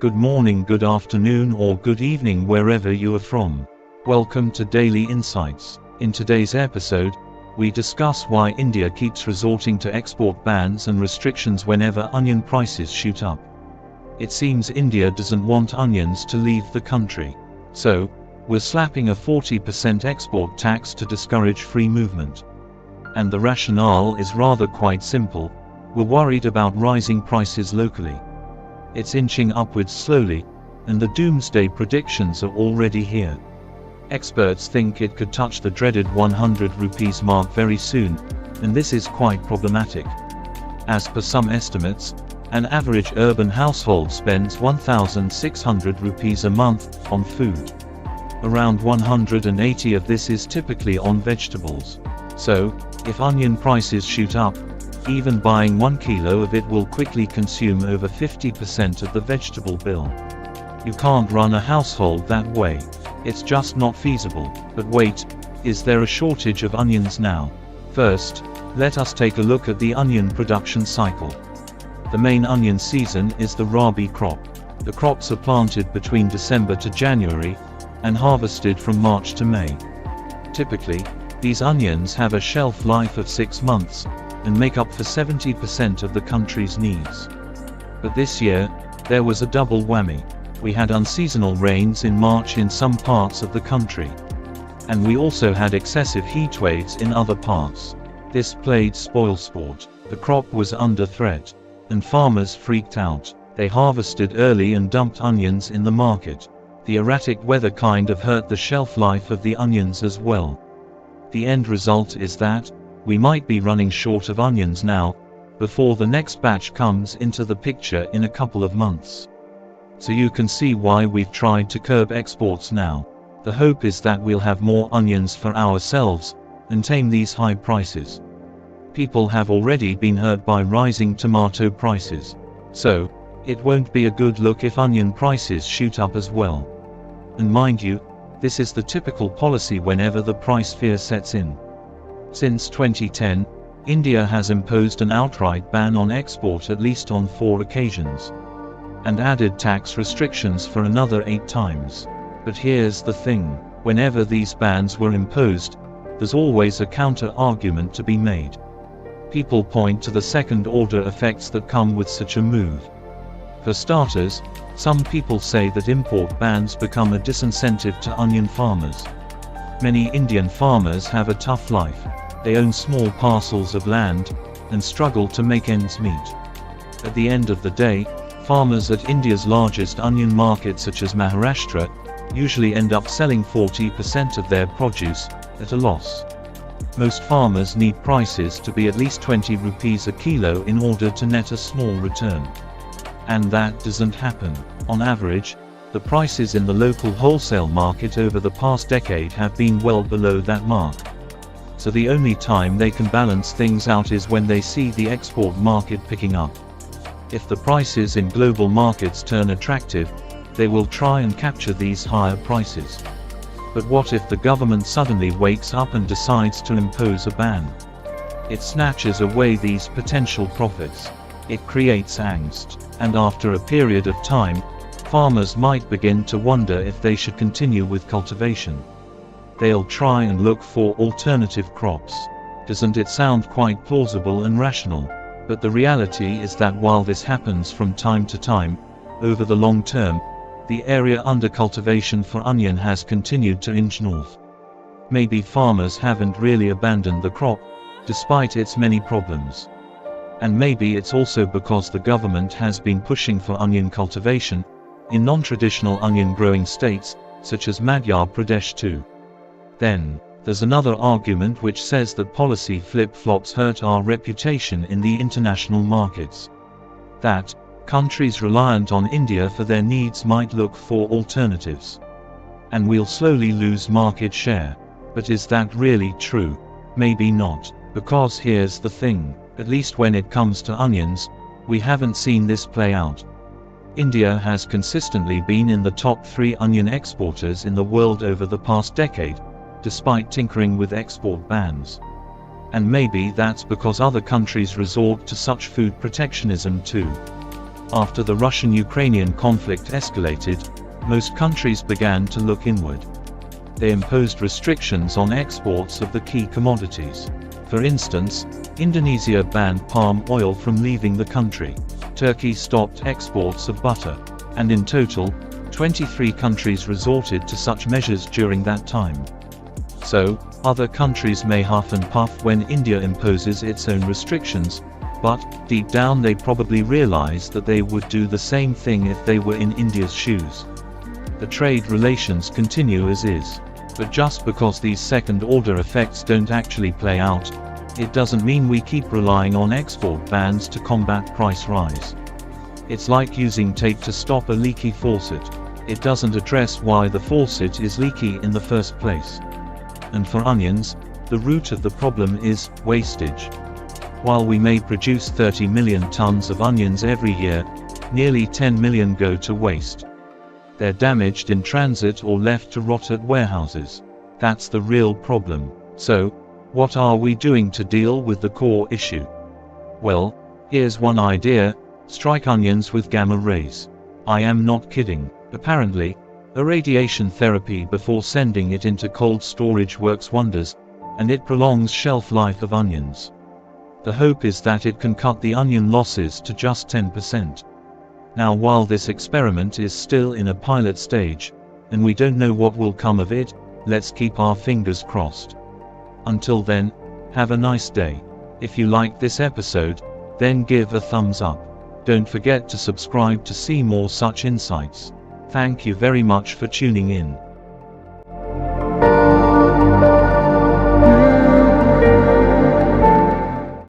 Good morning, good afternoon, or good evening wherever you are from. Welcome to Daily Insights. In today's episode, we discuss why India keeps resorting to export bans and restrictions whenever onion prices shoot up. It seems India doesn't want onions to leave the country. So, we're slapping a 40% export tax to discourage free movement. And the rationale is rather quite simple. We're worried about rising prices locally. It's inching upwards slowly, and the doomsday predictions are already here. Experts think it could touch the dreaded 100 rupees mark very soon, and this is quite problematic. As per some estimates, an average urban household spends 1,600 rupees a month on food. Around 180 of this is typically on vegetables. So, if onion prices shoot up, even buying 1 kilo of it will quickly consume over 50% of the vegetable bill. You can't run a household that way. It's just not feasible. But wait, is there a shortage of onions now? First, let us take a look at the onion production cycle. The main onion season is the Rabi crop. The crops are planted between December to January, and harvested from March to May. Typically, these onions have a shelf life of 6 months, and make up for 70% of the country's needs. But this year, there was a double whammy. We had unseasonal rains in March in some parts of the country. And we also had excessive heat waves in other parts. This played spoilsport. The crop was under threat, and farmers freaked out. They harvested early and dumped onions in the market. The erratic weather kind of hurt the shelf life of the onions as well. The end result is that we might be running short of onions now, before the next batch comes into the picture in a couple of months. So you can see why we've tried to curb exports now. The hope is that we'll have more onions for ourselves, and tame these high prices. People have already been hurt by rising tomato prices. So, it won't be a good look if onion prices shoot up as well. And mind you, this is the typical policy whenever the price fear sets in. Since 2010, India has imposed an outright ban on export at least on 4 occasions, and added tax restrictions for another 8 times. But here's the thing, whenever these bans were imposed, there's always a counter-argument to be made. People point to the second-order effects that come with such a move. For starters, some people say that import bans become a disincentive to onion farmers. Many Indian farmers have a tough life. They own small parcels of land, and struggle to make ends meet. At the end of the day, farmers at India's largest onion market such as Maharashtra, usually end up selling 40% of their produce, at a loss. Most farmers need prices to be at least 20 rupees a kilo in order to net a small return. And that doesn't happen. On average, the prices in the local wholesale market over the past decade have been well below that mark. So the only time they can balance things out is when they see the export market picking up. If the prices in global markets turn attractive, they will try and capture these higher prices. But what if the government suddenly wakes up and decides to impose a ban? It snatches away these potential profits. It creates angst. And after a period of time, farmers might begin to wonder if they should continue with cultivation. They'll try and look for alternative crops. Doesn't it sound quite plausible and rational? But the reality is that while this happens from time to time, over the long term, the area under cultivation for onion has continued to inch north. Maybe farmers haven't really abandoned the crop, despite its many problems. And maybe it's also because the government has been pushing for onion cultivation in non-traditional onion growing states, such as Madhya Pradesh too. Then, there's another argument which says that policy flip-flops hurt our reputation in the international markets. That, countries reliant on India for their needs might look for alternatives. And we'll slowly lose market share. But is that really true? Maybe not. Because here's the thing, at least when it comes to onions, we haven't seen this play out. India has consistently been in the top 3 onion exporters in the world over the past decade, despite tinkering with export bans. And maybe that's because other countries resort to such food protectionism too. After the Russian-Ukrainian conflict escalated, most countries began to look inward. They imposed restrictions on exports of the key commodities. For instance, Indonesia banned palm oil from leaving the country. Turkey stopped exports of butter. And in total, 23 countries resorted to such measures during that time. So, other countries may huff and puff when India imposes its own restrictions, but, deep down they probably realize that they would do the same thing if they were in India's shoes. The trade relations continue as is. But just because these second-order effects don't actually play out, it doesn't mean we keep relying on export bans to combat price rise. It's like using tape to stop a leaky faucet. It doesn't address why the faucet is leaky in the first place. And for onions, the root of the problem is wastage. While we may produce 30 million tons of onions every year, nearly 10 million go to waste. They're damaged in transit or left to rot at warehouses. That's the real problem. So, what are we doing to deal with the core issue? Well, here's one idea: strike onions with gamma rays. I am not kidding. Apparently, irradiation therapy before sending it into cold storage works wonders, and it prolongs shelf life of onions. The hope is that it can cut the onion losses to just 10%. Now, while this experiment is still in a pilot stage, and we don't know what will come of it, let's keep our fingers crossed. Until then, have a nice day. If you liked this episode, then give a thumbs up. Don't forget to subscribe to see more such insights. Thank you very much for tuning in.